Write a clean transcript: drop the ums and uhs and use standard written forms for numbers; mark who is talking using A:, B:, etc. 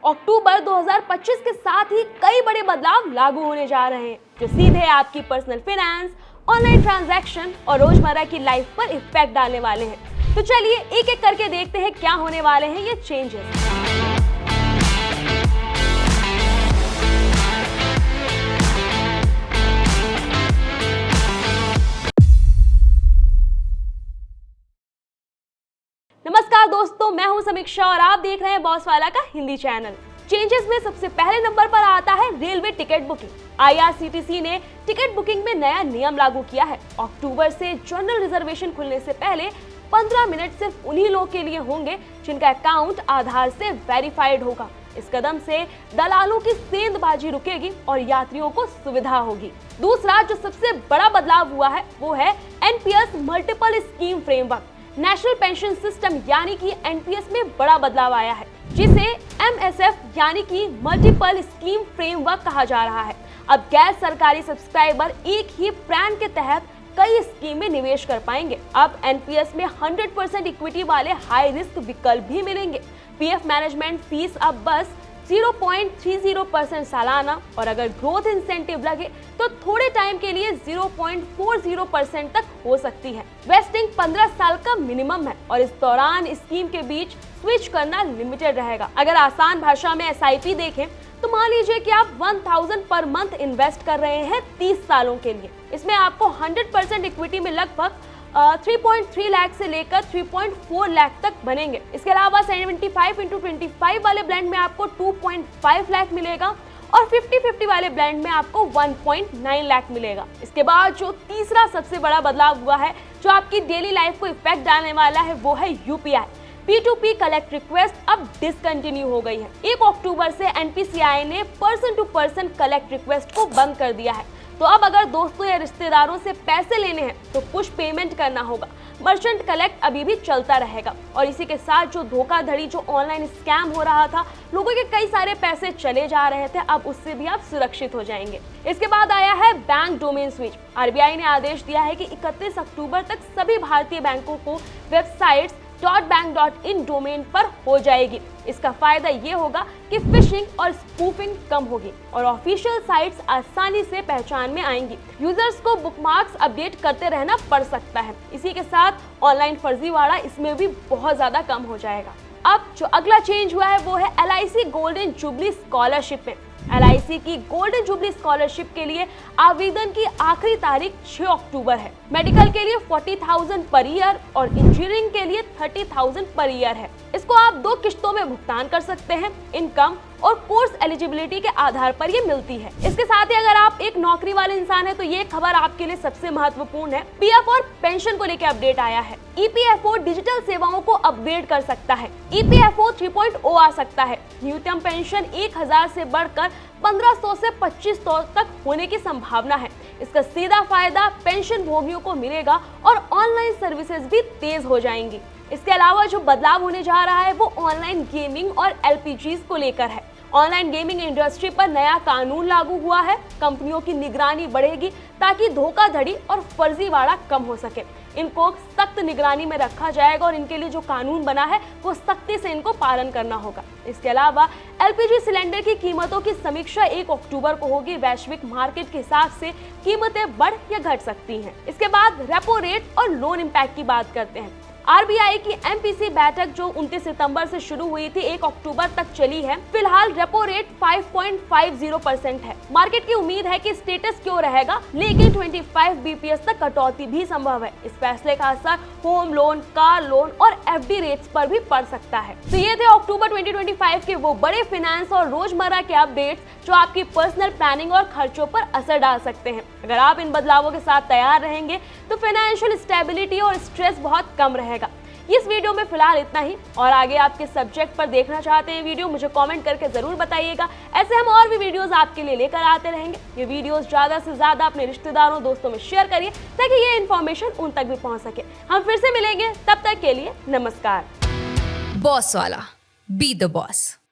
A: अक्टूबर 2025 के साथ ही कई बड़े बदलाव लागू होने जा रहे हैं जो सीधे आपकी पर्सनल फाइनेंस, ऑनलाइन ट्रांजैक्शन और रोजमर्रा की लाइफ पर इफेक्ट डालने वाले हैं। तो चलिए एक एक करके देखते हैं क्या होने वाले हैं ये चेंजेस। नमस्कार दोस्तों, मैं हूं समीक्षा और आप देख रहे हैं बॉस वाला का हिंदी चैनल। चेंजेस में सबसे पहले नंबर पर आता है रेलवे टिकट बुकिंग। IRCTC ने टिकट बुकिंग में नया नियम लागू किया है। अक्टूबर से जनरल रिजर्वेशन खुलने से पहले 15 मिनट सिर्फ उन्हीं लोगों के लिए होंगे जिनका अकाउंट आधार से वेरीफाइड होगा। इस कदम से दलालों की सेंधबाजी रुकेगी और यात्रियों को सुविधा होगी। दूसरा जो सबसे बड़ा बदलाव हुआ है वो है NPS multiple scheme framework. National pension system यानी कि NPS में बड़ा बदलाव आया है, जिसे MSF यानी कि मल्टीपल स्कीम फ्रेमवर्क कहा जा रहा है। अब गैर सरकारी सब्सक्राइबर एक ही प्लान के तहत कई स्कीम में निवेश कर पाएंगे। अब NPS में 100% इक्विटी वाले हाई रिस्क विकल्प भी मिलेंगे। PF मैनेजमेंट फीस अब बस 0.30% सालाना और अगर ग्रोथ इंसेंटिव लगे तो थोड़े टाइम के लिए 0.40% तक हो सकती है। वेस्टिंग 15 साल का मिनिमम है और इस दौरान स्कीम के बीच स्विच करना लिमिटेड रहेगा। अगर आसान भाषा में SIP देखें तो मान लीजिए कि आप 1000 पर मंथ इन्वेस्ट कर रहे हैं 30 सालों के लिए। इसमें आपको 100% इक्विटी में लगभग 3.3 लाख से लेकर 3.4 लाख तक बनेंगे। इसके अलावा 75x25 वाले ब्लेंड में आपको 2.5 लाख मिलेगा और 50-50 वाले ब्लेंड में आपको 1.9 लाख मिलेगा। इसके बाद जो तीसरा सबसे बड़ा बदलाव हुआ है जो आपकी डेली लाइफ को इफेक्ट डालने वाला है वो है UPI। P2P कलेक्ट रिक्वेस्ट अब डिसकंटिन्यू हो गई है। 1 अक्टूबर से NPCI ने person to person collect request को बंद कर दिया है। तो अब अगर दोस्तों या रिश्तेदारों से पैसे लेने हैं तो पुश पेमेंट करना होगा। मर्चेंट कलेक्ट अभी भी चलता रहेगा और इसी के साथ जो धोखाधड़ी, जो ऑनलाइन स्कैम हो रहा था, लोगों के कई सारे पैसे चले जा रहे थे, अब उससे भी आप सुरक्षित हो जाएंगे। इसके बाद आया है बैंक डोमेन स्विच। RBI ने आदेश दिया है कि 31 अक्टूबर तक सभी भारतीय बैंकों को वेबसाइट्स .bank.in डोमेन पर हो जाएगी। इसका फायदा ये होगा कि फिशिंग और स्पूफिंग कम होगी और ऑफिशियल साइट्स आसानी से पहचान में आएंगी। यूजर्स को बुकमार्क्स अपडेट करते रहना पड़ सकता है। इसी के साथ ऑनलाइन फर्जीवाड़ा इसमें भी बहुत ज्यादा कम हो जाएगा। अब जो अगला चेंज हुआ है वो है LIC गोल्डन जुबली स्कॉलरशिप में। LIC की गोल्डन जुबली स्कॉलरशिप के लिए आवेदन की आखिरी तारीख 6 अक्टूबर है। मेडिकल के लिए 40,000 पर ईयर और इंजीनियरिंग के लिए 30,000 पर ईयर है। इसको आप 2 किश्तों में भुगतान कर सकते हैं। इनकम और कोर्स एलिजिबिलिटी के आधार पर ये मिलती है। इसके साथ ही अगर आप एक नौकरी वाले इंसान हैं तो ये खबर आपके लिए सबसे महत्वपूर्ण है। PF और पेंशन को लेकर अपडेट आया है। EPFO डिजिटल सेवाओं को अपग्रेड कर सकता है। EPFO 3.0 आ सकता है। न्यूनतम पेंशन 1000 से बढ़कर 1500 से 2500 तक होने की संभावना है। इसका सीधा फायदा पेंशन भोगियों को मिलेगा और ऑनलाइन सर्विसेज भी तेज हो जाएंगी। इसके अलावा जो बदलाव होने जा रहा है वो ऑनलाइन गेमिंग और LPGs को लेकर है। ऑनलाइन गेमिंग इंडस्ट्री पर नया कानून लागू हुआ है। कंपनियों की निगरानी बढ़ेगी ताकि धोखाधड़ी और फर्जीवाड़ा कम हो सके। इनको सख्त निगरानी में रखा जाएगा और इनके लिए जो कानून बना है वो सख्ती से इनको पालन करना होगा। इसके अलावा LPG सिलेंडर की कीमतों की समीक्षा 1 अक्टूबर को होगी। वैश्विक मार्केट के हिसाब से कीमतें बढ़ या घट सकती हैं। इसके बाद रेपो रेट और लोन इम्पैक्ट की बात करते हैं। RBI की MPC बैठक जो 29 सितंबर से शुरू हुई थी 1 अक्टूबर तक चली है। फिलहाल रेपो रेट 5.50% है। मार्केट की उम्मीद है कि स्टेटस क्यों रहेगा, लेकिन 25 BPS तक कटौती भी संभव है। इस फैसले का असर होम लोन, कार लोन और FD रेट्स पर भी पड़ सकता है। तो ये थे अक्टूबर 2025 के वो बड़े फाइनेंस और रोजमर्रा के अपडेट्स जो आपकी पर्सनल प्लानिंग और खर्चों पर असर डाल सकते हैं। अगर आप इन बदलावों के साथ तैयार रहेंगे तो फाइनेंशियल स्टेबिलिटी और स्ट्रेस बहुत कम रहेगा। इस वीडियो में फिलहाल इतना ही और आगे आप किस सब्जेक्ट पर देखना चाहते हैं वीडियो मुझे कमेंट करके जरूर बताइएगा। ऐसे हम और भी वीडियोस आपके लिए लेकर आते रहेंगे। ये वीडियोस ज्यादा से ज्यादा अपने रिश्तेदारों, दोस्तों में शेयर करिए ताकि ये इन्फॉर्मेशन उन तक भी पहुंच सके। हम फिर से मिलेंगे, तब तक के लिए नमस्कार।
B: बॉस वाला, बी द बॉस।